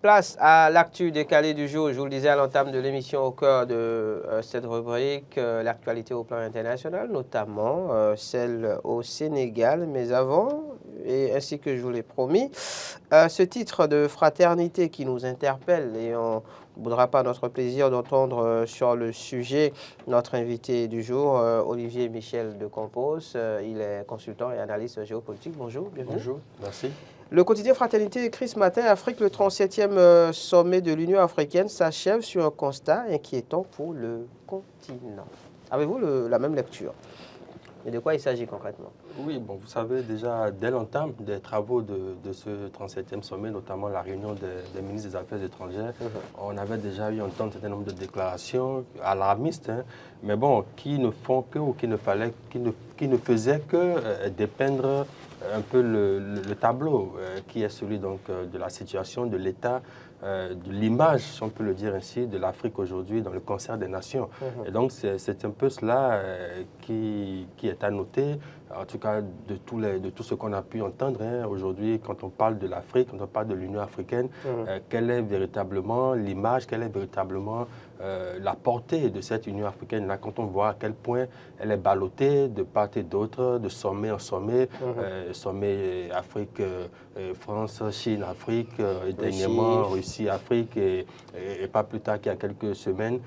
Place à l'actu décalé du jour. Je vous le disais à l'entame de l'émission, au cœur de cette rubrique, l'actualité au plan international, notamment celle au Sénégal. Mais avant, et ainsi que je vous l'ai promis, ce titre de fraternité qui nous interpelle, et on ne boudera pas notre plaisir d'entendre sur le sujet notre invité du jour, Olivier Michel de Compos. Il est consultant et analyste géopolitique. Bonjour, bienvenue. Bonjour, merci. Le quotidien Fraternité écrit ce matin: Afrique, le 37e sommet de l'Union africaine s'achève sur un constat inquiétant pour le continent. Avez-vous la même lecture? Et de quoi il s'agit concrètement? Oui, bon, vous savez déjà, dès l'entame des travaux de ce 37e sommet, notamment la réunion des ministres des Affaires étrangères, on avait déjà eu entendre un certain nombre de déclarations alarmistes, hein, mais bon, qui ne font que, ou qui ne faisaient que dépeindre un peu le tableau qui est celui donc de la situation, de l'état, de l'image, si on peut le dire ainsi, de l'Afrique aujourd'hui dans le concert des nations. Et donc c'est un peu cela qui est à noter, en tout cas de tout ce qu'on a pu entendre hein, aujourd'hui quand on parle de l'Afrique, quand on parle de l'Union africaine, quelle est véritablement l'image, quelle est véritablement la portée de cette Union africaine, là, quand on voit à quel point elle est ballottée de part et d'autre, de sommet en sommet, sommet Afrique, France, Chine, Afrique, et dernièrement Russie, Afrique, et pas plus tard qu'il y a quelques semaines,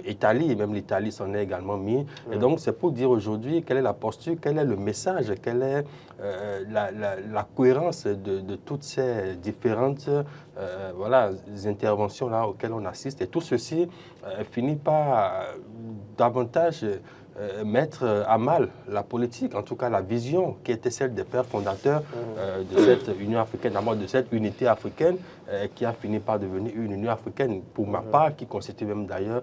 Italie, même l'Italie s'en est également mis. Et donc c'est pour dire aujourd'hui quelle est la posture, quel est le message, quelle est la cohérence de toutes ces différentes voilà, interventions-là auxquelles on assiste. Et tout ceci finit par davantage mettre à mal la politique, en tout cas la vision qui était celle des pères fondateurs de cette Union africaine, d'abord de cette unité africaine qui a fini par devenir une Union africaine, pour ma part, qui constitue même d'ailleurs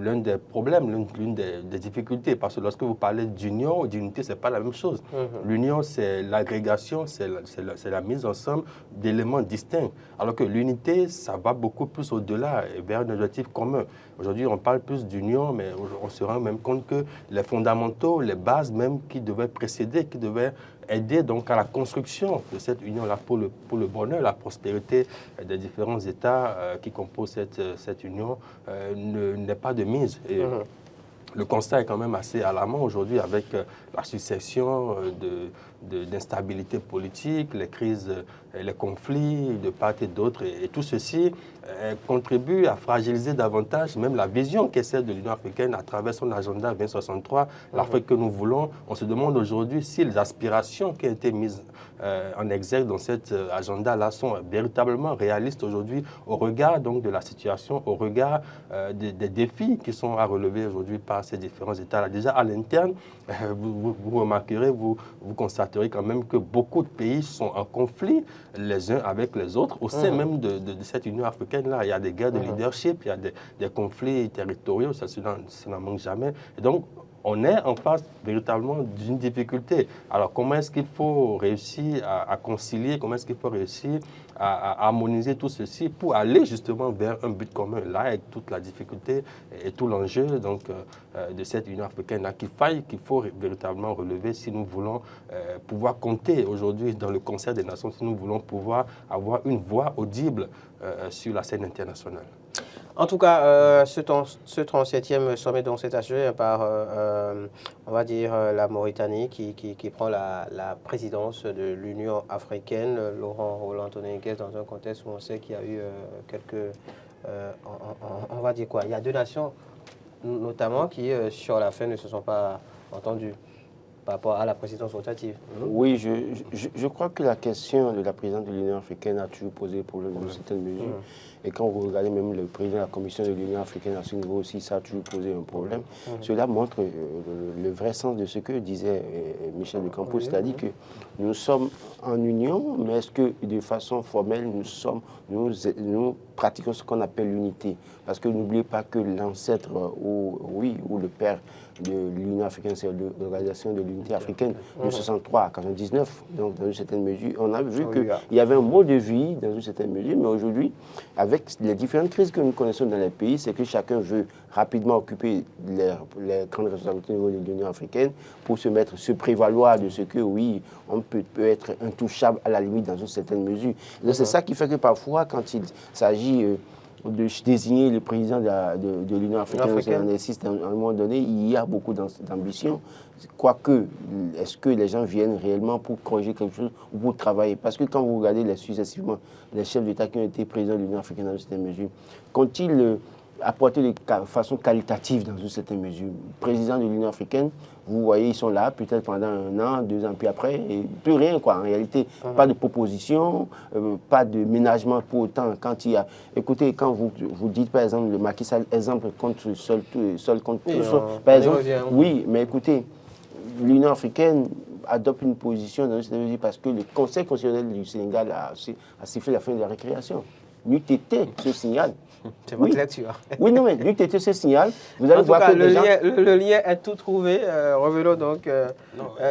l'un des problèmes, l'une des difficultés, parce que lorsque vous parlez d'union ou d'unité, ce n'est pas la même chose. L'union, c'est l'agrégation, c'est la mise ensemble d'éléments distincts, alors que l'unité, ça va beaucoup plus au-delà, vers un objectif commun. Aujourd'hui, on parle plus d'union, mais on se rend même compte que les fondamentaux, les bases même qui devaient précéder, qui devaient aider donc à la construction de cette union-là pour le bonheur, la prospérité des différents États qui composent cette union, n'est pas de mise. Et le constat est quand même assez alarmant aujourd'hui avec la succession d'instabilité politique, les crises, les conflits de part et d'autre. Et tout ceci contribue à fragiliser davantage même la vision qu'est celle de l'Union africaine à travers son agenda 2063, l'Afrique que nous voulons. On se demande aujourd'hui si les aspirations qui ont été mises en exergue dans cet agenda-là sont véritablement réalistes aujourd'hui au regard donc de la situation, au regard des défis qui sont à relever aujourd'hui par ces différents États-là. Déjà à l'interne, vous remarquerez, vous constaterez quand même que beaucoup de pays sont en conflit les uns avec les autres au sein même de cette Union africaine-là. Il y a des guerres de leadership, il y a des conflits territoriaux, ça n'en manque jamais. Et donc, on est en face véritablement d'une difficulté. Alors, comment est-ce qu'il faut réussir à concilier, comment est-ce qu'il faut réussir à harmoniser tout ceci pour aller justement vers un but commun, là, avec toute la difficulté et tout l'enjeu donc de cette Union africaine-là qu'il faut véritablement relever si nous voulons pouvoir compter aujourd'hui dans le concert des nations, si nous voulons pouvoir avoir une voix audible sur la scène internationale. En tout cas, ce 37e sommet donc s'est achevé par, on va dire, la Mauritanie qui prend la présidence de l'Union africaine, Laurent Roland Tonengues, dans un contexte où on sait qu'il y a eu quelques, on va dire quoi, il y a deux nations notamment qui, sur la fin, ne se sont pas entendues par rapport à la présidence rotative. Oui, je crois que la question de la présidence de l'Union africaine a toujours posé problème dans certaines mesures. Et quand vous regardez même le président de la Commission de l'Union africaine à ce niveau aussi, ça a toujours posé un problème. Cela montre le vrai sens de ce que disait Michel de Campos, c'est-à-dire que nous sommes en union, mais est-ce que de façon formelle, nous pratiquons ce qu'on appelle l'unité? Parce que n'oubliez pas que l'ancêtre ou le père de l'Union africaine, c'est l'Organisation de l'unité africaine de 63 à 99, donc dans une certaine mesure, on a vu qu'il y avait un mode de vie dans une certaine mesure, mais aujourd'hui, avec les différentes crises que nous connaissons dans les pays, c'est que chacun veut rapidement occuper les grandes responsabilités au niveau de l'Union africaine pour se prévaloir de ce que, oui, on peut être intouchable à la limite dans une certaine mesure. C'est ça qui fait que parfois, quand il s'agit de désigner le président de l'Union africaine, à un moment donné, il y a beaucoup d'ambition. Quoique, est-ce que les gens viennent réellement pour corriger quelque chose ou pour travailler? Parce que quand vous regardez successivement les chefs d'État qui ont été présidents de l'Union africaine dans une certaine mesure, qu'ont-ils apporté de façon qualitative dans une certaine mesure? Président de l'Union africaine, vous voyez, ils sont là peut-être pendant 1 an, 2 ans, puis après, et plus rien quoi. En réalité, pas de proposition, pas de ménagement pour autant. Quand il y a, écoutez, quand vous dites par exemple le Macky Sall, exemple contre seul contre tous, par exemple, oui, mais écoutez, l'Union africaine adopte une position dans cette mesure parce que le Conseil constitutionnel du Sénégal a sifflé la fin de la récréation. L'UTT se signale. C'est votre lecture. Oui, non, mais l'UTT se signale. Vous allez voir que le lien est tout trouvé. Revenons donc.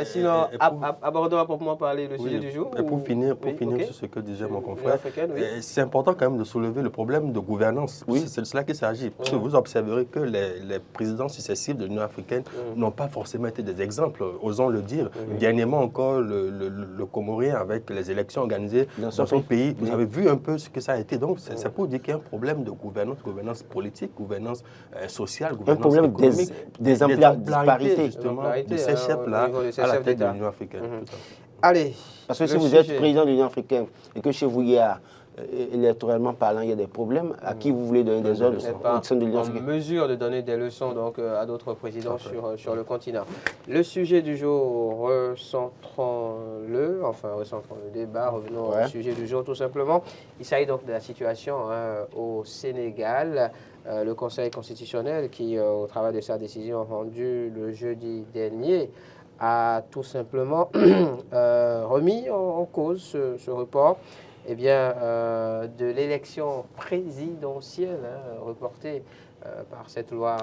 Sinon, abordons à proprement parler le sujet du jour. Et pour finir sur ce que disait mon confrère, c'est important quand même de soulever le problème de gouvernance. C'est de cela qu'il s'agit. Parce que vous observerez que les présidents successifs de l'Union africaine n'ont pas forcément été des exemples, osons le dire. Dernièrement encore, le Comorien, avec les élections organisées dans son pays, vous avez vu un peu ce que ça a été. Donc, c'est pour dire qu'il y a un problème de gouvernance politique, gouvernance sociale, gouvernance économique. D'exemplarité, justement, de ces chefs-là à la tête de l'Union africaine. Allez. Parce que si vous êtes président de l'Union africaine et que chez vous, il y a, électoralement parlant, il y a des problèmes, à qui vous voulez donner des ordres au sein de l'Union africaine? En mesure de donner des leçons donc, à d'autres présidents sur le continent. Le sujet du jour, recentrons le débat, revenons au sujet du jour tout simplement. Il s'agit donc de la situation au Sénégal. Le Conseil constitutionnel qui, au travers de sa décision rendue le jeudi dernier, a tout simplement remis en cause ce report de l'élection présidentielle reportée par cette loi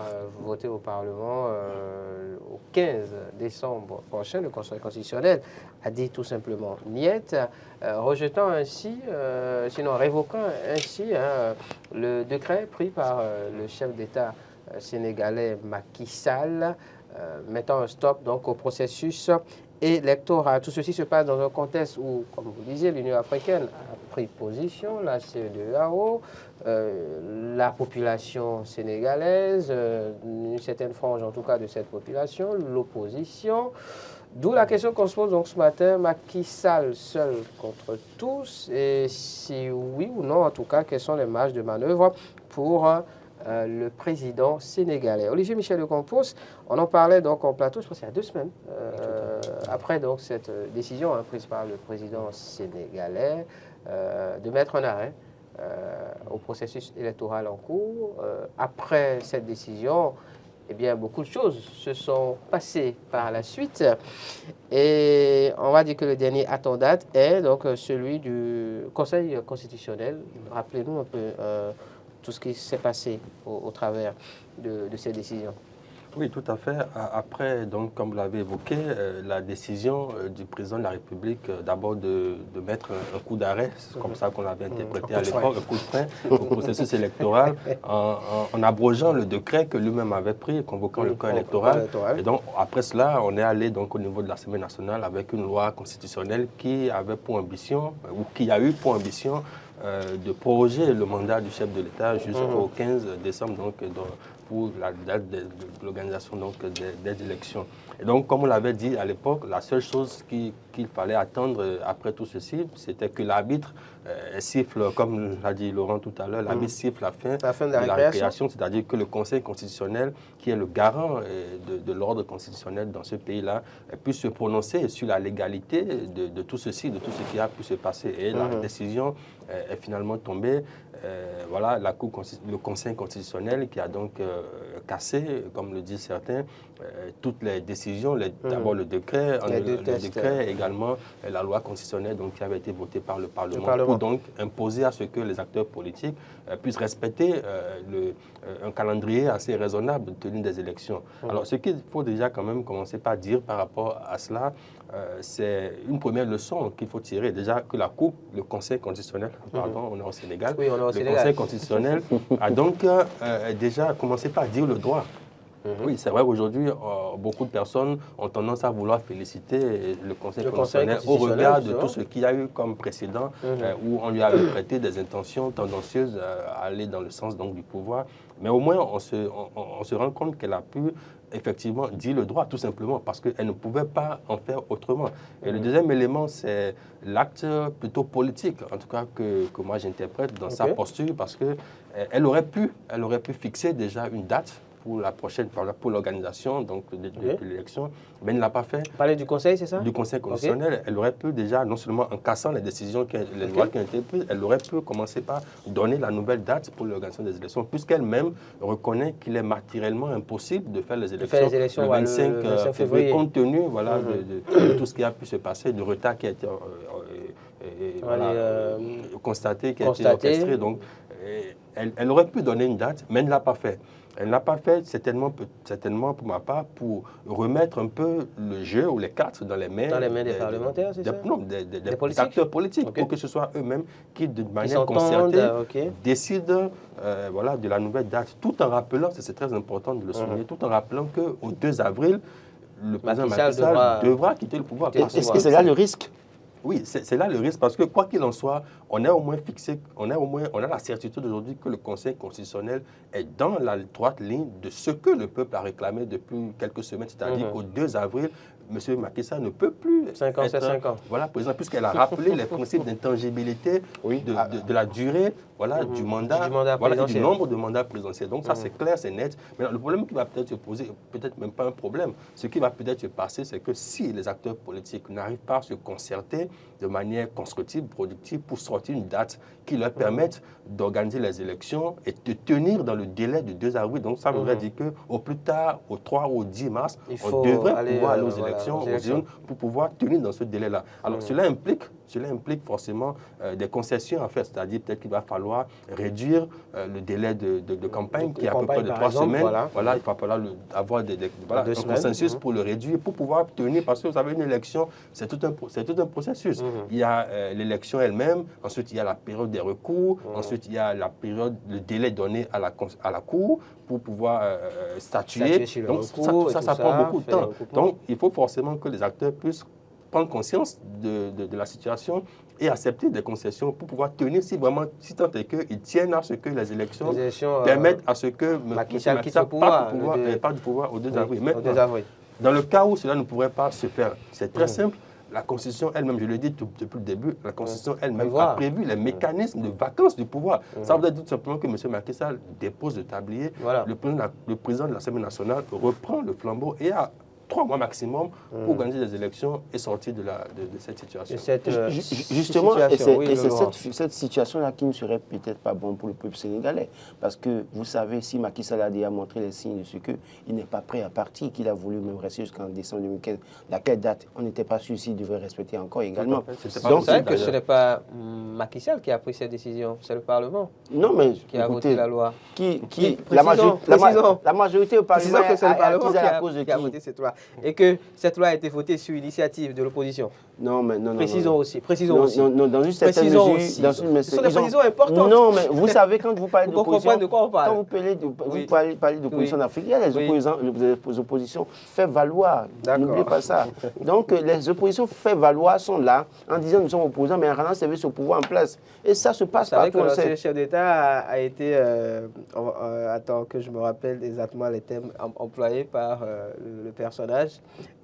votée au Parlement au 15 décembre prochain. Le Conseil constitutionnel a dit tout simplement niet, rejetant ainsi, sinon révoquant ainsi le décret pris par le chef d'État sénégalais Macky Sall, mettant un stop donc au processus électoral. Tout ceci se passe dans un contexte où, comme vous disiez, l'Union africaine a pris position, la CEDEAO, la population sénégalaise, une certaine frange en tout cas de cette population, l'opposition. D'où la question qu'on se pose donc ce matin, Macky Sall seul contre tous, et si oui ou non, en tout cas, quelles sont les marges de manœuvre pour le président sénégalais. Olivier Michel de Campos, on en parlait donc en plateau, je pense il y a 2 semaines, après donc cette décision prise par le président sénégalais de mettre un arrêt au processus électoral en cours. Après cette décision, eh bien, beaucoup de choses se sont passées par la suite. Et on va dire que le dernier acte en date est donc celui du Conseil constitutionnel. Rappelez-nous un peu tout ce qui s'est passé au travers de ces décisions. Oui, tout à fait. Après, donc, comme vous l'avez évoqué, la décision du président de la République d'abord de mettre un coup d'arrêt, c'est comme ça qu'on l'avait interprété à l'époque, un coup de frein au processus électoral, en abrogeant le décret que lui-même avait pris, convoquant le corps électoral. Et donc, après cela, on est allé donc au niveau de l'Assemblée nationale avec une loi constitutionnelle qui avait pour ambition, ou qui a eu pour ambition, de proroger le mandat du chef de l'État jusqu'au 15 décembre, donc, pour la date de l'organisation des élections. Et donc, comme on l'avait dit à l'époque, la seule chose qu'il fallait attendre après tout ceci, c'était que l'arbitre siffle, comme l'a dit Laurent tout à l'heure, l'arbitre siffle la fin de la récréation, c'est-à-dire que le Conseil constitutionnel, qui est le garant de l'ordre constitutionnel dans ce pays-là, puisse se prononcer sur la légalité de tout ceci, de tout ce qui a pu se passer. Et la décision est finalement tombée. Voilà, le Conseil constitutionnel qui a donc casser, comme le disent certains, toutes les décisions, d'abord le décret, également la loi constitutionnelle donc, qui avait été votée par le Parlement, pour donc imposer à ce que les acteurs politiques puissent respecter un calendrier assez raisonnable de tenue des élections. Alors, ce qu'il faut déjà quand même commencer par dire par rapport à cela, c'est une première leçon qu'il faut tirer. Déjà que la Cour, le Conseil constitutionnel, pardon, on est au Sénégal, le Conseil constitutionnel a donc déjà commencé par dire le droit. Oui, c'est vrai qu'aujourd'hui, beaucoup de personnes ont tendance à vouloir féliciter le Conseil constitutionnel au regard de tout ce qu'il y a eu comme précédent, où on lui avait prêté des intentions tendancieuses à aller dans le sens donc, du pouvoir. Mais au moins, on se rend compte qu'elle a pu effectivement dire le droit, tout simplement, parce qu'elle ne pouvait pas en faire autrement. Et le deuxième élément, c'est l'acte plutôt politique, en tout cas que moi j'interprète dans sa posture, parce qu'elle aurait pu fixer déjà une date pour la prochaine, pour l'organisation de l'élection, mais elle ne l'a pas fait. Vous parlez du Conseil, c'est ça? Du Conseil constitutionnel. Elle aurait pu déjà, non seulement en cassant les décisions, les lois qui ont été prises, elle aurait pu commencer par donner la nouvelle date pour l'organisation des élections, puisqu'elle-même reconnaît qu'il est matériellement impossible de faire les élections, le 25 février, compte tenu de tout ce qui a pu se passer, du retard qui a été constaté, qui a été orchestré. Donc, elle aurait pu donner une date, mais elle ne l'a pas fait. Elle n'a pas fait, certainement pour ma part, pour remettre un peu le jeu ou les cartes dans les mains des parlementaires, c'est ça? Non, des acteurs politiques, pour que ce soit eux-mêmes qui, de manière concertée, décident de la nouvelle date, tout en rappelant, c'est très important de le souligner, tout en rappelant qu'au 2 avril, le président Macky Sall devra quitter le pouvoir. Est-ce que c'est là le risque? Oui, c'est là le risque, parce que quoi qu'il en soit, on a au moins fixé, on a la certitude aujourd'hui que le Conseil constitutionnel est dans la droite ligne de ce que le peuple a réclamé depuis quelques semaines, c'est-à-dire qu'au 2 avril, M. Macky Sall ne peut plus 5 ans, c'est 5 ans. Voilà, président, puisqu'elle a rappelé les principes d'intangibilité de la durée du mandat, et du nombre de mandats présidentiels. Donc ça, c'est clair, c'est net. Mais le problème qui va peut-être se poser, peut-être même pas un problème, ce qui va peut-être se passer, c'est que si les acteurs politiques n'arrivent pas à se concerter de manière constructive, productive, pour sortir une date qui leur permette d'organiser les élections et de tenir dans le délai du 2 avril. Donc ça voudrait dire qu'au plus tard, au 3 ou au 10 mars, on devrait pouvoir aller aux élections, pour pouvoir tenir dans ce délai-là. Alors cela implique forcément des concessions à faire, c'est-à-dire peut-être qu'il va falloir réduire le délai de campagne qui est à peu près de 3 semaines. Voilà, il va falloir avoir un consensus pour le réduire, pour pouvoir tenir, parce que vous savez, une élection, c'est tout un processus. Il y a l'élection elle-même, ensuite il y a la période des recours, ensuite il y a la période, le délai donné à la Cour pour pouvoir statuer. Donc ça prend beaucoup de temps. Donc il faut forcément que les acteurs puissent prendre conscience de la situation et accepter des concessions pour pouvoir tenir, si tant est qu'ils tiennent à ce que les élections permettent à ce que Macky Sall parte du pouvoir au 2 avril. Maintenant, dans le cas où cela ne pourrait pas se faire, c'est très simple. La Constitution elle-même, je l'ai dit depuis le début, la Constitution elle-même a prévu les mécanismes de vacances du pouvoir. Ça veut dire tout simplement que M. Macky Sall dépose le tablier, le président de l'Assemblée nationale reprend le flambeau et a 3 mois maximum pour organiser des élections et sortir de cette situation. Justement, c'est cette situation-là qui ne serait peut-être pas bon pour le peuple sénégalais. Parce que vous savez, si Macky Sall a déjà montré les signes de ce qu'il n'est pas prêt à partir, qu'il a voulu même rester jusqu'en décembre 2015, laquelle date, on n'était pas sûr s'il devrait respecter encore également. Donc, c'est vrai que ce n'est pas Macky Sall qui a pris cette décision, c'est le Parlement qui a voté la loi. La majorité au Parlement qui a voté cette loi. Et que cette loi a été votée sur l'initiative de l'opposition. Précisons aussi. Non, dans une certaine mesure. Ce sont des précisions importantes. Non, mais vous savez, quand vous parlez d'opposition, de quoi on parle. Quand vous parlez d'opposition africaine, les oppositions fait valoir. N'oubliez pas ça. Donc, les oppositions fait valoir sont là en disant nous sommes opposants, mais en rendant service au pouvoir en place. Et ça se passe partout. Le chef d'État a été, attends que je me rappelle exactement les thèmes employés par le personnage.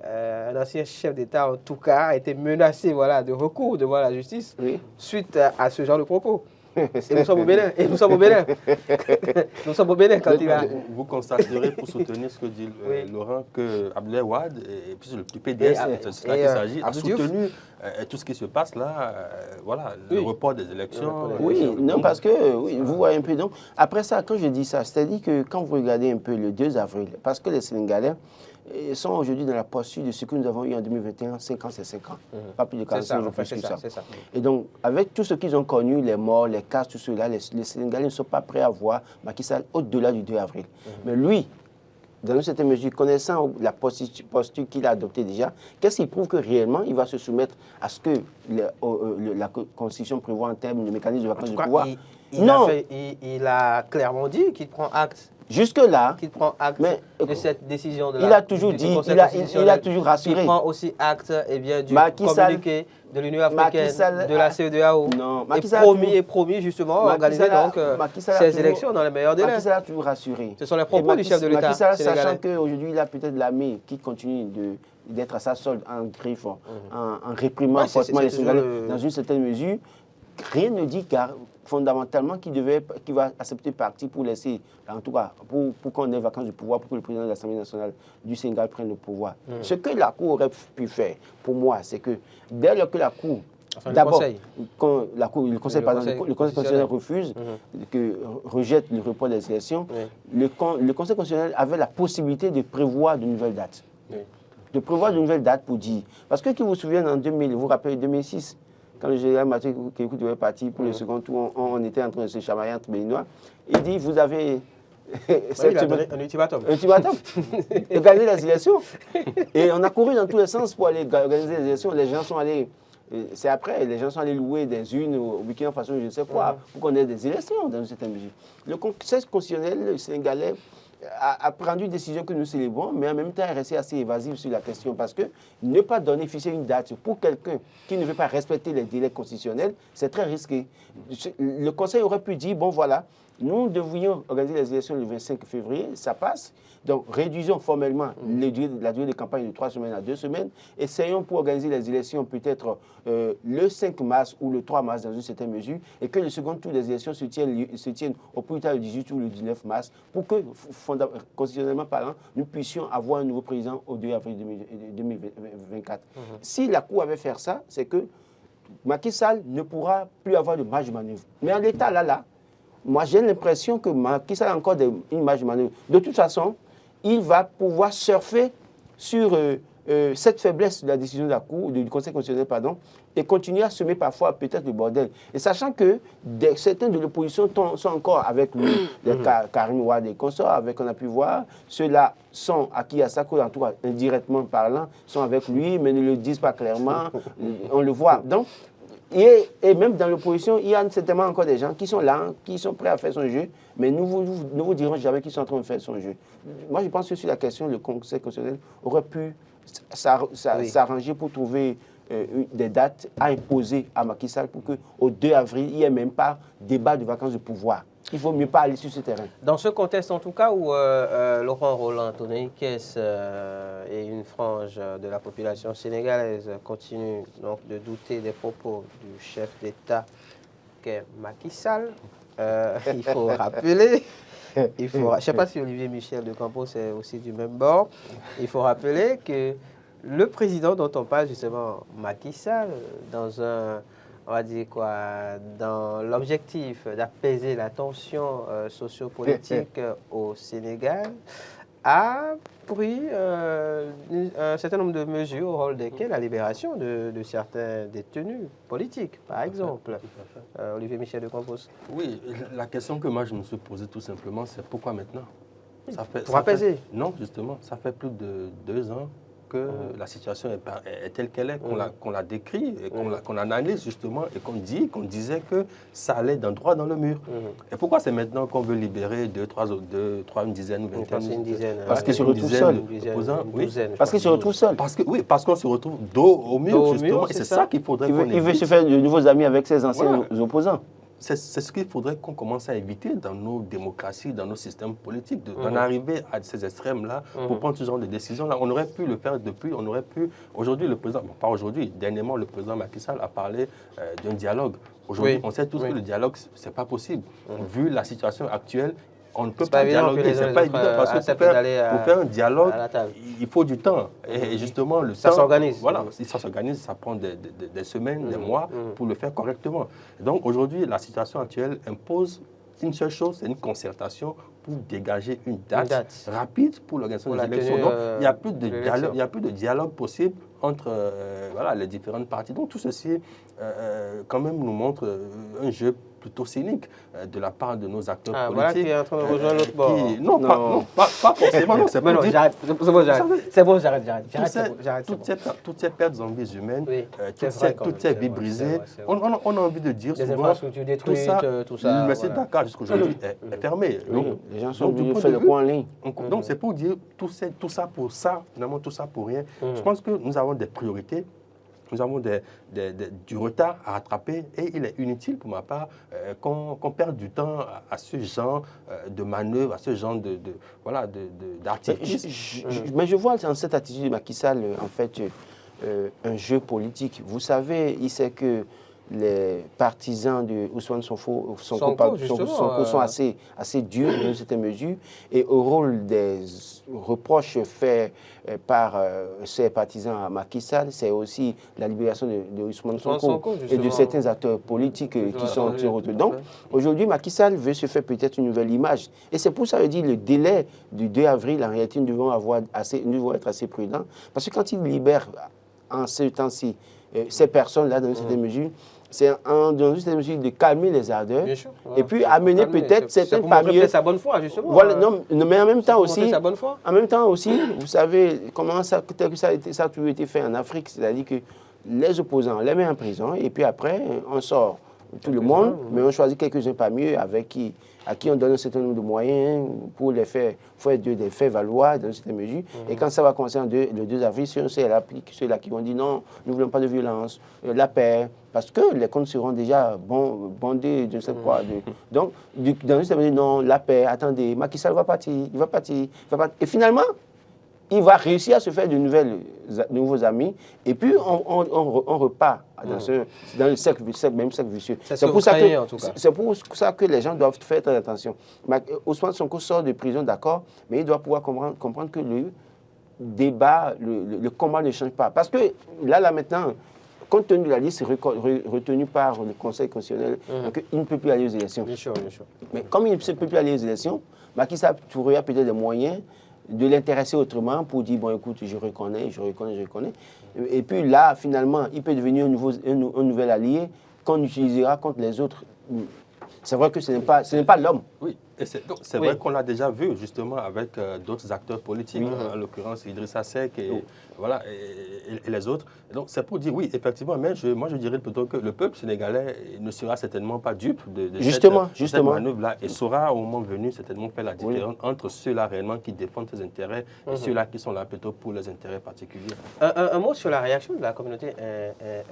Un ancien chef d'État, en tout cas, a été menacé de recours devant la justice suite à ce genre de propos. Et nous sommes au Bénin. Et nous sommes au Bénin. Nous sommes au Bénin quand il a... Vous constaterez, pour soutenir ce que dit Oui. Laurent, que Abdoulaye Wade, et puis le PDS, c'est là qu'il s'agit, a soutenu tout ce qui se passe là, voilà, le report des élections. Oui, non, parce que, oui, vous voyez un peu, donc, après ça, quand je dis ça, c'est-à-dire que quand vous regardez un peu le 2 avril, parce que les Sénégalais sont aujourd'hui dans la posture de ce que nous avons eu en 2021, 5 ans, c'est 5 ans. Pas plus de 45 jours, plus que ça. Et donc, avec tout ce qu'ils ont connu, les morts, les cas, tout cela, les Sénégalais ne sont pas prêts à voir Macky Sall au-delà du 2 avril. Mais lui, dans une certaine mesure, connaissant la posture qu'il a adoptée déjà, qu'est-ce qui prouve que réellement il va se soumettre à ce que la Constitution prévoit en termes de mécanisme de vacances de pouvoir? Il a clairement dit qu'il prend acte. Jusque-là, qu'il prend acte de cette décision de il a toujours dit, il a toujours rassuré. Il prend aussi acte du communiqué de l'Union africaine, de la CEDEAO. Non, et promis justement organiser donc ces élections dans les meilleurs délais. Macky Sall a toujours rassuré. Ce sont les propos du chef de l'État sénégalais. Sachant qu'aujourd'hui, il a peut-être l'armée qui continue d'être à sa solde en griffe, en réprimant fortement les Sénégalais dans une certaine mesure, rien ne dit fondamentalement qu'il va accepter parti pour laisser, en tout cas, pour qu'on ait vacances de pouvoir, pour que le président de l'Assemblée nationale du Sénégal prenne le pouvoir. Ce que la Cour aurait pu faire, pour moi, c'est que dès lors que la Cour, d'abord, quand le Conseil constitutionnel refuse, rejette le report des élections, le Conseil constitutionnel avait la possibilité de prévoir de nouvelles dates. De prévoir de nouvelles dates pour dire. Parce que qui vous souviennent en 2000, vous vous rappelez 2006, quand le général Mathieu Kékou devait partir pour le second tour, on était en train de se chamailler entre Béninois. Il dit, vous avez... il a donné un ultimatum. Un ultimatum. Organiser les élections. Et on a couru dans tous les sens pour aller organiser les élections. Les gens sont allés... C'est après, les gens sont allés louer des urnes au Burkina Faso, je ne sais quoi, pour qu'on ait des élections dans une certaine mesure. Le Conseil constitutionnel sénégalais a pris une décision que nous célébrons, mais en même temps est resté assez évasif sur la question parce que ne pas donner, fixer une date pour quelqu'un qui ne veut pas respecter les délais constitutionnels, c'est très risqué. Le Conseil aurait pu dire, bon voilà, nous devrions organiser les élections le 25 février, ça passe. Donc réduisons formellement la durée de campagne de 3 semaines à 2 semaines. Essayons pour organiser les élections peut-être le 5 mars ou le 3 mars dans une certaine mesure et que le second tour des élections se tienne au plus tard le 18 ou le 19 mars pour que, constitutionnellement parlant, nous puissions avoir un nouveau président au 2 avril 2024. Si la Cour avait fait ça, c'est que Macky Sall ne pourra plus avoir de marge de manœuvre. Mais en l'état là, moi j'ai l'impression que Macky Sall a encore une marge de manœuvre. De toute façon, il va pouvoir surfer sur cette faiblesse de la décision de la Cour, du Conseil constitutionnel, pardon, et continuer à semer parfois peut-être le bordel. Et sachant que certains de l'opposition sont encore avec lui, les Karim Wade et consorts, avec on a pu voir, ceux-là sont acquis à sa cause, en tout cas indirectement parlant, sont avec lui, mais ne le disent pas clairement, on le voit. Donc, et même dans l'opposition, il y a certainement encore des gens qui sont là, qui sont prêts à faire son jeu, mais nous vous dirons jamais qu'ils sont en train de faire son jeu. Moi, je pense que sur la question, le Conseil constitutionnel aurait pu s'arranger pour trouver des dates à imposer à Macky Sall pour qu'au 2 avril, il n'y ait même pas débat de vacances de pouvoir. Il ne vaut mieux pas aller sur ce terrain. Dans ce contexte, en tout cas, où Laurent Roland, Anthony Kess et une frange de la population sénégalaise continuent donc de douter des propos du chef d'État qu'est Macky Sall, il faut rappeler... je ne sais pas si Olivier Michel de Campos est aussi du même bord. Il faut rappeler que le président dont on parle justement, Macky Sall, on va dire quoi, dans l'objectif d'apaiser la tension sociopolitique au Sénégal, a pris un certain nombre de mesures au rôle desquelles la libération de certains détenus politiques, par exemple. Olivier Michel de Campos. Oui, la question que moi je me suis posée tout simplement, c'est pourquoi maintenant? Pour apaiser? Non, justement, ça fait plus de 2 ans que la situation est telle qu'elle est, qu'on la décrit, et qu'on analyse justement, et qu'on disait que ça allait d'un droit dans le mur. Et pourquoi c'est maintenant qu'on veut libérer 2, 3, une dizaine, une vingtaine? Une dizaine. Parce qu'ils se retrouvent seuls. Parce qu'ils se retrouvent seuls. Parce qu'on se retrouve dos au mur, justement, et c'est ça qu'il faudrait qu'on évite. Il veut se faire de nouveaux amis avec ses anciens opposants. c'est ce qu'il faudrait qu'on commence à éviter dans nos démocraties, dans nos systèmes politiques, d'en arriver à ces extrêmes-là pour prendre ce genre de décisions-là. On aurait pu le faire depuis, on aurait pu... Aujourd'hui, le président, bon, pas aujourd'hui, dernièrement, le président Macky Sall a parlé d'un dialogue. Aujourd'hui, on sait tous que le dialogue, ce n'est pas possible. Vu la situation actuelle, on ne peut pas dialoguer, c'est pas évident parce que pour faire un dialogue, il faut du temps. Et justement, le temps... Ça s'organise. Voilà, ça s'organise, ça prend des semaines, des mois pour le faire correctement. Et donc aujourd'hui, la situation actuelle impose une seule chose, c'est une concertation pour dégager une date rapide pour l'organisation des élections. Donc, il n'y a plus de dialogue possible entre voilà, les différentes parties. Donc, tout ceci, quand même, nous montre un jeu plutôt cynique de la part de nos acteurs politiques. Voilà qui est en train de rejoindre l'autre bord. Non, pas forcément. Non, c'est bon, j'arrête. Toutes ces pertes en vies humaines, toutes ces vies brisées, on a envie de dire souvent tout ça. Le site Dakar jusqu'aujourd'hui est fermé. Donc, les gens sont obligés de faire le point en ligne. Donc, c'est pour dire tout ça pour ça, finalement, tout ça pour rien. Je pense que nous avons des priorités. Nous avons du retard à rattraper et il est inutile pour ma part qu'on perde du temps à ce genre de manœuvre, à ce genre d'artifice. Mais je vois dans cette attitude de Macky Sall, en fait, un jeu politique. Vous savez, il sait que les partisans de Ousmane Sonko sont assez durs dans une certaine mesure et au rôle des reproches faits par ces partisans à Macky Sall, c'est aussi la libération de Ousmane Sonko et de certains acteurs politiques qui sont retenus. Donc aujourd'hui, Macky Sall veut se faire peut-être une nouvelle image et c'est pour ça que je dis le délai du 2 avril, en réalité, nous devons être assez prudents parce que quand il libère en ce temps-ci ces personnes-là dans une certaine mesure, c'est dans une mesure de calmer les ardeurs et puis amener peut-être certains parmi eux. Sa bonne foi, justement. Voilà, non, mais en même temps aussi, vous savez comment ça a toujours été fait en Afrique, c'est-à-dire que les opposants, on les met en prison et puis après, on sort tout le monde, mais on choisit quelques-uns parmi eux à qui on donne un certain nombre de moyens pour les faire valoir dans cette mesure. Et quand ça va concerner le 2 avril, c'est ceux-là qui vont dire non, nous ne voulons pas de violence, la paix, parce que les comptes seront déjà bondés de cette quoi. Donc, dans cette mesure, non, la paix, attendez, Macky Sall va partir. Et finalement, il va réussir à se faire de nouveaux amis, et puis on repart dans le même cercle vicieux. C'est pour ça que les gens doivent faire très attention. Ousmane Sonko sort de prison, d'accord, mais il doit pouvoir comprendre que le débat, le combat ne change pas. Parce que là maintenant, compte tenu de la liste retenue par le Conseil constitutionnel, il ne peut plus aller aux élections. Bien sûr. Mais comme il ne peut plus aller aux élections, Macky Sall trouverait peut-être des moyens de l'intéresser autrement pour dire, bon, écoute, je reconnais. Et puis là, finalement, il peut devenir un nouvel allié qu'on utilisera contre les autres. C'est vrai que ce n'est pas l'homme. Oui, c'est vrai qu'on l'a déjà vu, justement, avec d'autres acteurs politiques, en l'occurrence Idrissa Seck et les autres. Donc, c'est pour dire, oui, effectivement, mais moi, je dirais plutôt que le peuple sénégalais ne sera certainement pas dupe de cette manœuvre-là et saura, au moment venu, certainement faire la différence entre ceux-là réellement qui défendent ses intérêts et ceux-là qui sont là plutôt pour les intérêts particuliers. Un mot sur la réaction de la communauté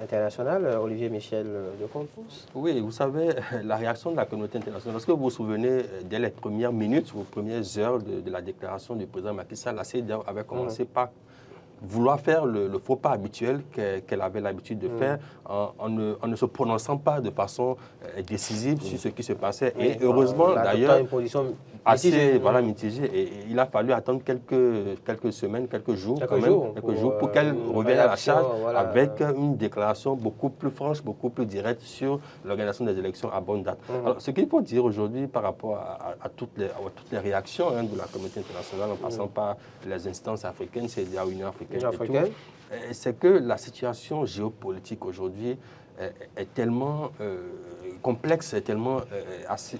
internationale, Olivier Michel de Compos. Oui, vous savez, la réaction de la communauté internationale, est-ce que vous vous souvenez, dès les premières minutes ou les premières heures de la déclaration du président Macky Sall, la CEDEAO avait commencé par vouloir faire le faux pas habituel qu'elle avait l'habitude de faire en ne se prononçant pas de façon décisive sur ce qui se passait. Et heureusement, d'ailleurs, assez mitigée. Et il a fallu attendre quelques semaines, quelques jours pour qu'elle revienne à la charge avec une déclaration beaucoup plus franche, beaucoup plus directe sur l'organisation des élections à bonne date. Alors, ce qu'il faut dire aujourd'hui par rapport à toutes les réactions de la communauté internationale, en passant par les instances africaines, c'est l'Union africaine, c'est que la situation géopolitique aujourd'hui est tellement complexe, est tellement assez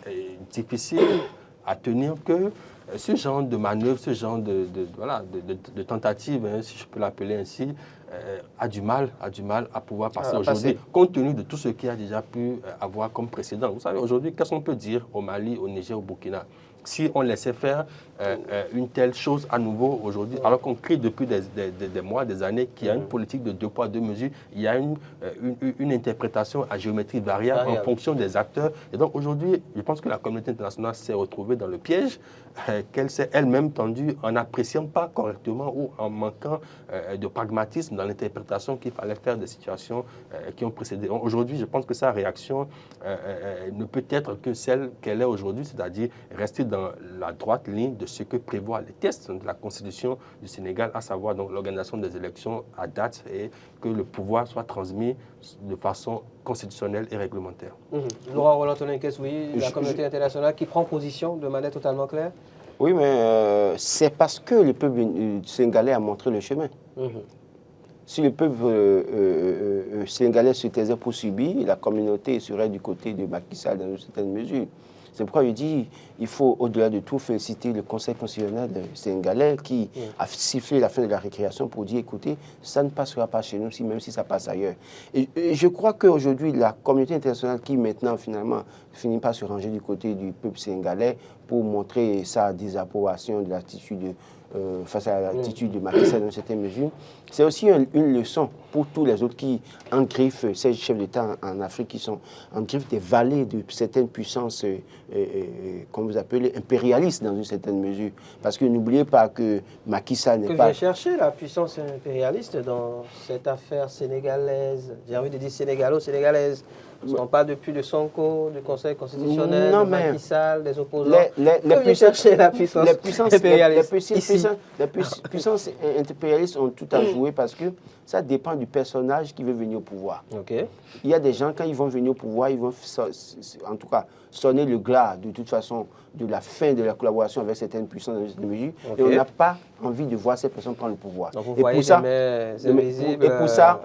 difficile à tenir que ce genre de manœuvre, ce genre de tentative, si je peux l'appeler ainsi, a du mal à pouvoir passer aujourd'hui, compte tenu de tout ce qu'il a déjà pu avoir comme précédent. Vous savez, aujourd'hui, qu'est-ce qu'on peut dire au Mali, au Niger, au Burkina? Si on laissait faire une telle chose à nouveau aujourd'hui, alors qu'on crie depuis des mois, des années, qu'il y a une politique de 2 poids, 2 mesures, il y a une interprétation à géométrie variable en fonction des acteurs. Et donc aujourd'hui, je pense que la communauté internationale s'est retrouvée dans le piège qu'elle s'est elle-même tendue en n'appréciant pas correctement ou en manquant de pragmatisme dans l'interprétation qu'il fallait faire des situations qui ont précédé. Aujourd'hui, je pense que sa réaction ne peut être que celle qu'elle est aujourd'hui, c'est-à-dire rester dans la droite ligne de ce que prévoient les textes de la Constitution du Sénégal, à savoir donc l'organisation des élections à date et que le pouvoir soit transmis de façon constitutionnelle et réglementaire. Laurent Roland-Toninquès, oui, la communauté internationale qui prend position de manière totalement claire. Oui, mais c'est parce que le peuple sénégalais a montré le chemin. Si le peuple sénégalais se taisait pour subir, la communauté serait du côté de Macky Sall dans une certaine mesure. C'est pourquoi je dis il faut, au-delà de tout, féliciter le Conseil constitutionnel sénégalais qui a sifflé la fin de la récréation pour dire, écoutez, ça ne passera pas chez nous, même si ça passe ailleurs. Et je crois qu'aujourd'hui, la communauté internationale qui maintenant, finalement, finit par se ranger du côté du peuple sénégalais pour montrer sa désapprobation de l'attitude face à l'attitude de Macky Sall dans certaines mesures, c'est aussi une leçon pour tous les autres qui engriffent ces chefs d'État en Afrique, qui sont engriffent des vallées de certaines puissances, comme vous appelez, impérialistes dans une certaine mesure. Parce que n'oubliez pas que Macky Sall n'est pas... Que vient chercher la puissance impérialiste dans cette affaire sénégalaise? J'ai envie de dire sénégalo-sénégalaise. Parce qu'on parle depuis de Sonko, du Conseil constitutionnel, de Macky Sall, des opposants. Que vient chercher la puissance impérialiste? Les puissances impérialistes ont tout à jouer parce que ça dépend du personnage qui veut venir au pouvoir. Il y a des gens, quand ils vont venir au pouvoir, ils vont en tout cas sonner le glas de toute façon de la fin de la collaboration avec certaines puissances dans cette mesure. Et on n'a pas envie de voir ces personnes prendre le pouvoir. Donc vous voyez invisibles pour ça,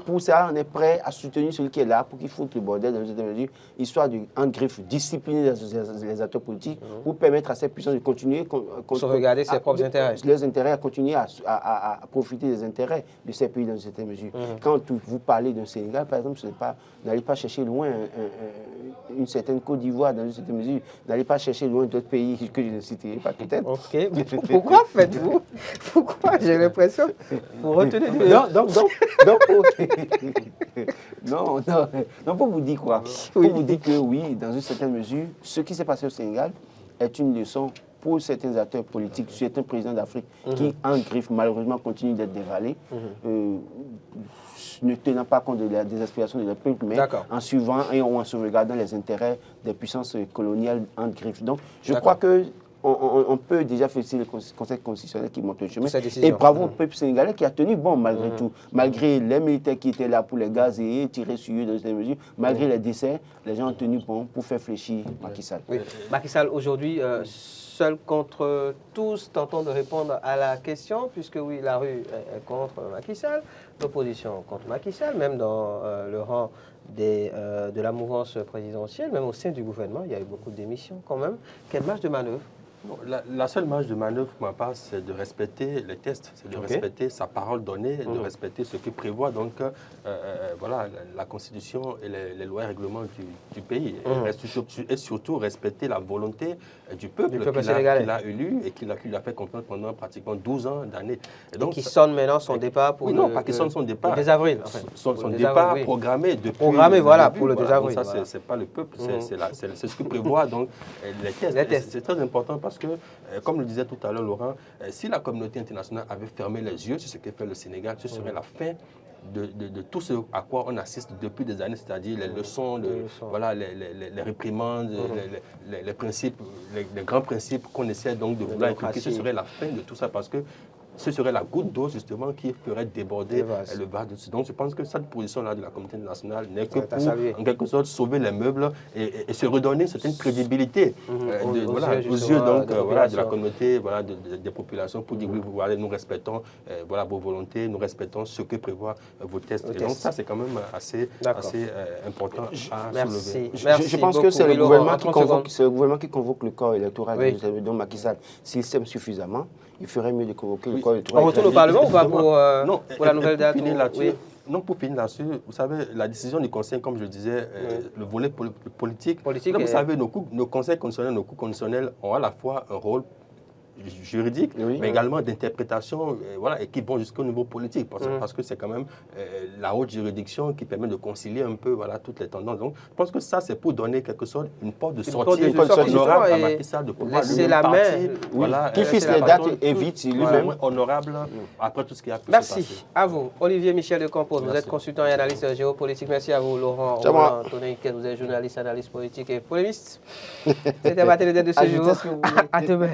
pour ça, on est prêt à soutenir celui qui est là pour qu'il foute le bordel dans cette mesure, histoire d'engriffer, discipliner les acteurs politiques pour permettre à ces puissances de continuer à regarder ses propres intérêts. Leurs intérêts, à continuer à profiter des intérêts de ces pays dans cette mesure. Quand vous parlez d'un Sénégal, par exemple, n'allez pas chercher loin une certaine Côte d'Ivoire dans une certaine mesure, n'allez pas chercher loin d'autres pays que je ne citerai pas peut-être. Ok, mais pourquoi faites-vous? Pourquoi? J'ai l'impression que vous retenez du... Non, pour vous dire quoi? Pour vous dire que oui, dans une certaine mesure, ce qui s'est passé au Sénégal est une leçon pour certains acteurs politiques, certains présidents d'Afrique qui, en griffe, malheureusement, continuent d'être dévalés, ne tenant pas compte des aspirations de leur peuple, mais en suivant et en sauvegardant les intérêts des puissances coloniales en griffe. Donc, je crois que on peut déjà féliciter le Conseil constitutionnel qui montre le chemin. Et bravo au peuple sénégalais qui a tenu bon malgré tout. Malgré les militaires qui étaient là pour les gazer et tirer sur eux dans cette mesure, malgré les décès, les gens ont tenu bon pour faire fléchir Macky Sall. Macky Sall, aujourd'hui, seul contre tous, tentons de répondre à la question, puisque oui, la rue est contre Macky Sall, l'opposition contre Macky Sall, même dans le rang de la mouvance présidentielle, même au sein du gouvernement, il y a eu beaucoup de démissions quand même. Quelle marge de manœuvre? La seule marge de manœuvre pour ma part, c'est de respecter les tests, c'est de respecter sa parole donnée, de respecter ce que prévoit donc voilà, la Constitution et les lois et règlements du pays. Et surtout respecter la volonté du peuple qu'il a élu et qu'il a fait confiance pendant pratiquement 12 ans d'années. Et qui sonne maintenant son départ pour non, pas qui sonne son départ. Le 2 avril. Son départ programmé depuis voilà, pour le 2 avril. Ça, c'est pas le peuple, c'est ce que prévoit donc les tests. C'est très important parce que, comme le disait tout à l'heure Laurent, si la communauté internationale avait fermé les yeux sur ce que fait le Sénégal, ce serait la fin de tout ce à quoi on assiste depuis des années, c'est-à-dire les leçons, voilà, les réprimandes, les principes, les grands principes qu'on essaie donc de vouloir inculquer. Ce serait la fin de tout ça parce que ce serait la goutte d'eau justement qui ferait déborder le vase dessus. Donc je pense que cette position-là de la communauté nationale n'est que pour, en quelque sorte, sauver les meubles et se redonner certaine crédibilité aux yeux donc, de la communauté, des populations, pour dire oui, voilà, nous respectons vos volontés, nous respectons ce que prévoient vos tests. Et donc ça, c'est quand même assez important à soulever. Je pense que c'est le gouvernement qui convoque le corps électoral de Macky Sall. S'il s'aime suffisamment, il ferait mieux de convoquer le Oui. corps On électoral. retourne au Parlement ou pas Non, pour la nouvelle date finir là-dessus, oui. Non, pour finir là-dessus, vous savez, la décision du Conseil, comme je disais, le volet politique, Politique vous savez, nos conseils constitutionnels, nos cours constitutionnels ont à la fois un rôle juridique, Oui. mais également d'interprétation, voilà, et qui vont jusqu'au niveau politique, parce que c'est quand même la haute juridiction qui permet de concilier un peu, voilà, toutes les tendances. Donc, je pense que ça, c'est pour donner quelque chose, une porte de sortie honorable à Macky Sall, de pouvoir laisser la main, voilà, qui fixe les dates et vite lui-même. honorable après tout ce qui a pu se Merci passer. à vous, Olivier Michel de Campos. Vous Merci. êtes consultant et analyste géopolitique. Merci à vous, Laurent C'est moi. Antonin, que vous êtes journaliste, analyste politique et polémiste. C'était ma télé de ce jour. Ajoutez ce que vous voulez. À demain.